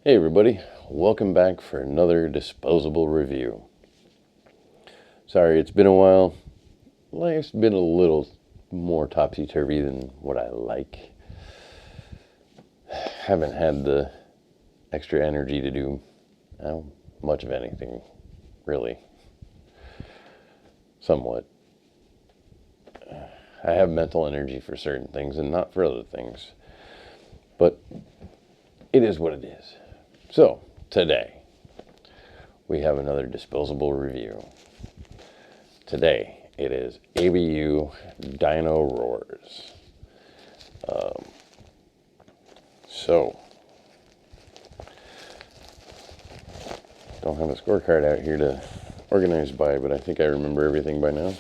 Hey everybody, welcome back for another Disposable review. Sorry, it's been a while. Life's been a little more topsy-turvy than what I like. Haven't had the extra energy to do much of anything, really. Somewhat. I have mental energy for certain things and not for other things. But it is what it is. So, today, we have another Disposable review. Today, it is ABU Dinorawrz. Don't have a scorecard out here to organize by, but I think I remember everything by now.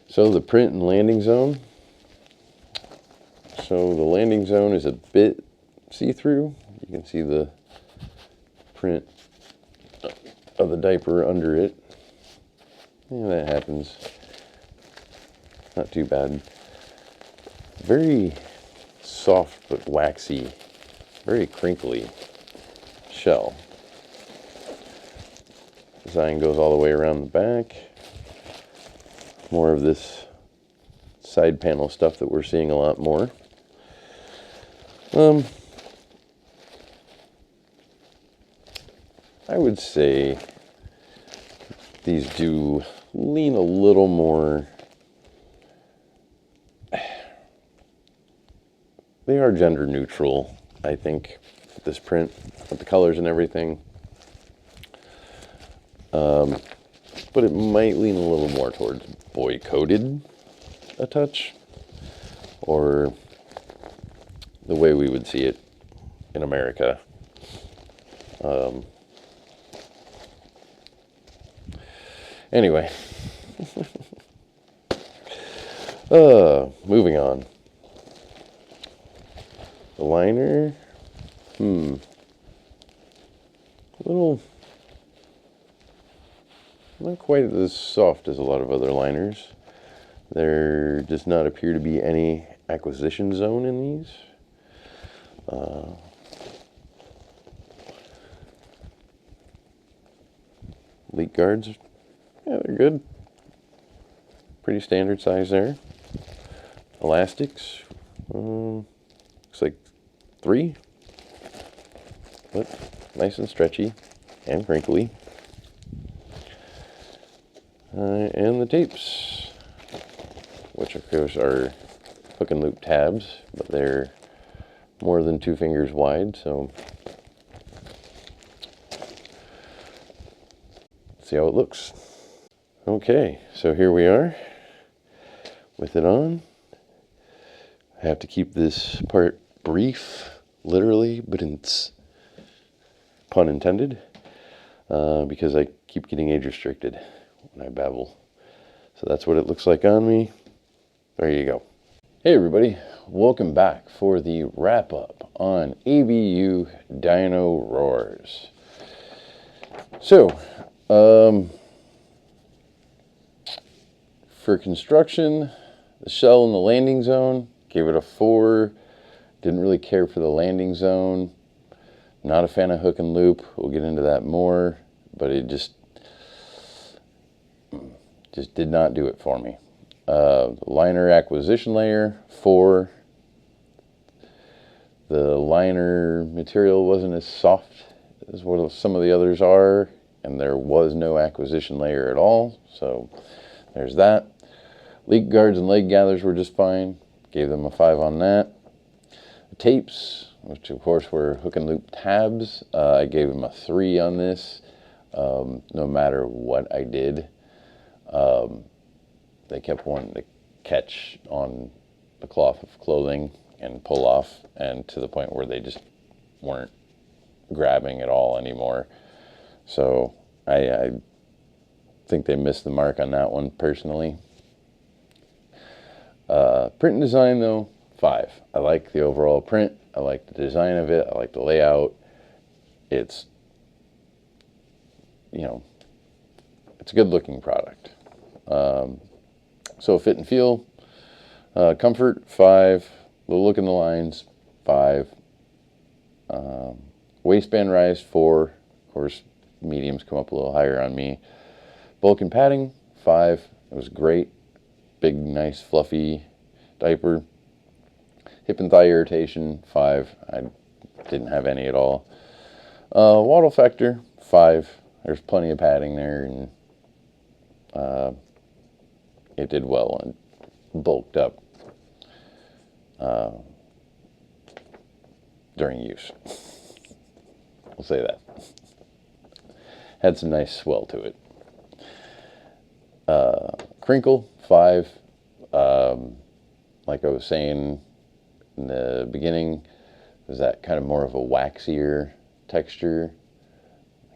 So, the print and landing zone. So, the landing zone is a bit see-through. You can see the print of the diaper under it. Yeah, that happens. Not too bad. Very soft but waxy, very crinkly shell. Design goes all the way around the back. More of this side panel stuff that we're seeing a lot more. I would say these do lean a little more. They are gender neutral, I think, with this print, with the colors and everything. But it might lean a little more towards boy-coded a touch, or the way we would see it in America. Anyway, moving on. The liner, a little, not quite as soft as a lot of other liners. There does not appear to be any acquisition zone in these. Leak guards, yeah, they're good. Pretty standard size there. Elastics, looks like 3, but nice and stretchy and crinkly. And the tapes, which of course are hook and loop tabs, but they're more than 2 fingers wide, so let's see how it looks. Okay, so here we are with it on. I have to keep this part brief, literally, but it's pun intended, because I keep getting age restricted when I babble. So that's what it looks like on me. There you go. Hey everybody, welcome back for the wrap up on ABU Dinorawrz. So, for construction, the shell and the landing zone, gave it a 4. Didn't really care for the landing zone. Not a fan of hook and loop. We'll get into that more, but it just did not do it for me. Liner acquisition layer, 4. The liner material wasn't as soft as what some of the others are, and there was no acquisition layer at all, so there's that. Leak guards and leg gathers were just fine. Gave them a 5 on that. The tapes, which of course were hook and loop tabs, I gave them a 3 on this. No matter what I did, they kept wanting to catch on the cloth of clothing and pull off, and to the point where they just weren't grabbing at all anymore. So I think they missed the mark on that one personally. Print and design though, 5. I like the overall print. I like the design of it. I like the layout. It's, it's a good looking product. So fit and feel, comfort, 5. The look in the lines, 5. Waistband rise 4. Of course, mediums come up a little higher on me. Bulk and padding 5. It was great. Big, nice, fluffy diaper. Hip and thigh irritation 5. I didn't have any at all. Waddle factor 5. There's plenty of padding there, and it did well and bulked up during use. We'll say that. Had some nice swell to it. Crinkle 5. Like I was saying in the beginning, was that kind of more of a waxier texture,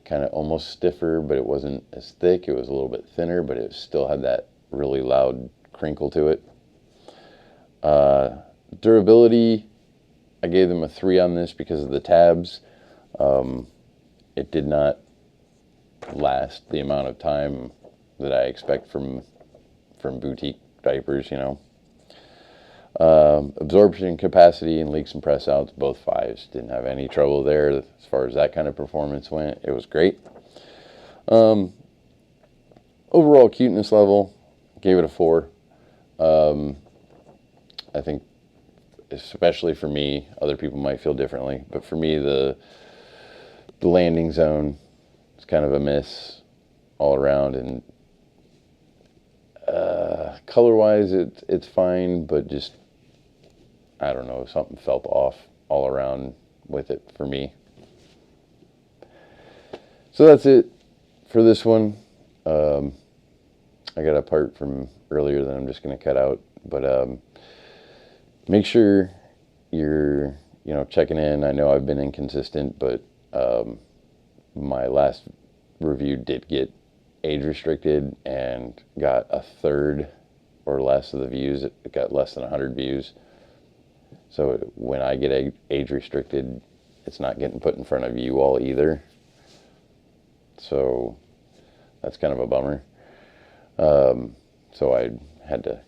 kind of almost stiffer, but it wasn't as thick. It was a little bit thinner, but it still had that really loud crinkle to it. Durability, I gave them a 3 on this because of the tabs. It did not last the amount of time that I expect from boutique diapers, you know. Absorption capacity and leaks and press outs, both 5s. Didn't have any trouble there as far as that kind of performance went. It was great. Overall cuteness level, gave it a 4. I think, especially for me, other people might feel differently, but for me, the landing zone is kind of a miss all around, and color-wise, it's fine, but just, I don't know, something felt off all around with it for me. So that's it for this one. I got a part from earlier that I'm just going to cut out, but make sure you're, checking in. I know I've been inconsistent, but my last review did get age restricted and got a third or less of the views. It got less than 100 views. So when I get age restricted, it's not getting put in front of you all either. So that's kind of a bummer. So I had to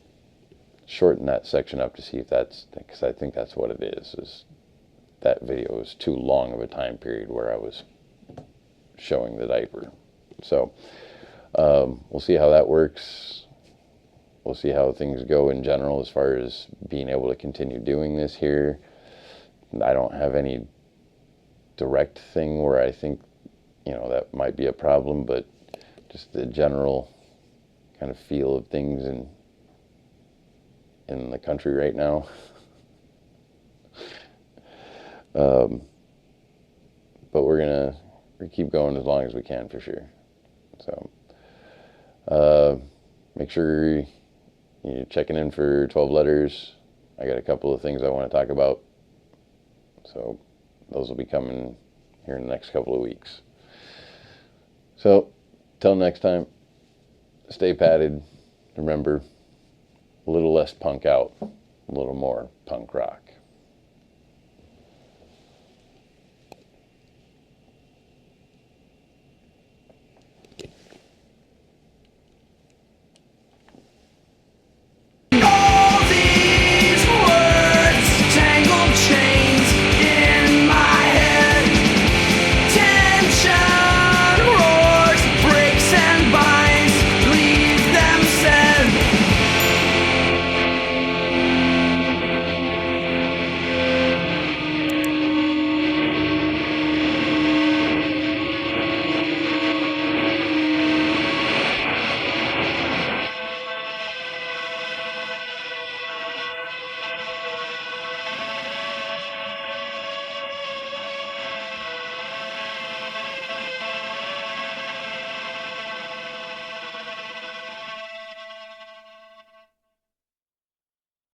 shorten that section up to see if that's, because I think that's what it is that video is too long of a time period where I was showing the diaper. So we'll see how that works. We'll see how things go in general as far as being able to continue doing this here. I don't have any direct thing where I think, that might be a problem, but just the general kind of feel of things in the country right now. But we're gonna keep going as long as we can for sure. So make sure you're checking in for 12 letters. I got a couple of things I want to talk about, so those will be coming here in the next couple of weeks. So till next time, stay padded. Remember, a little less punk out, a little more punk rock.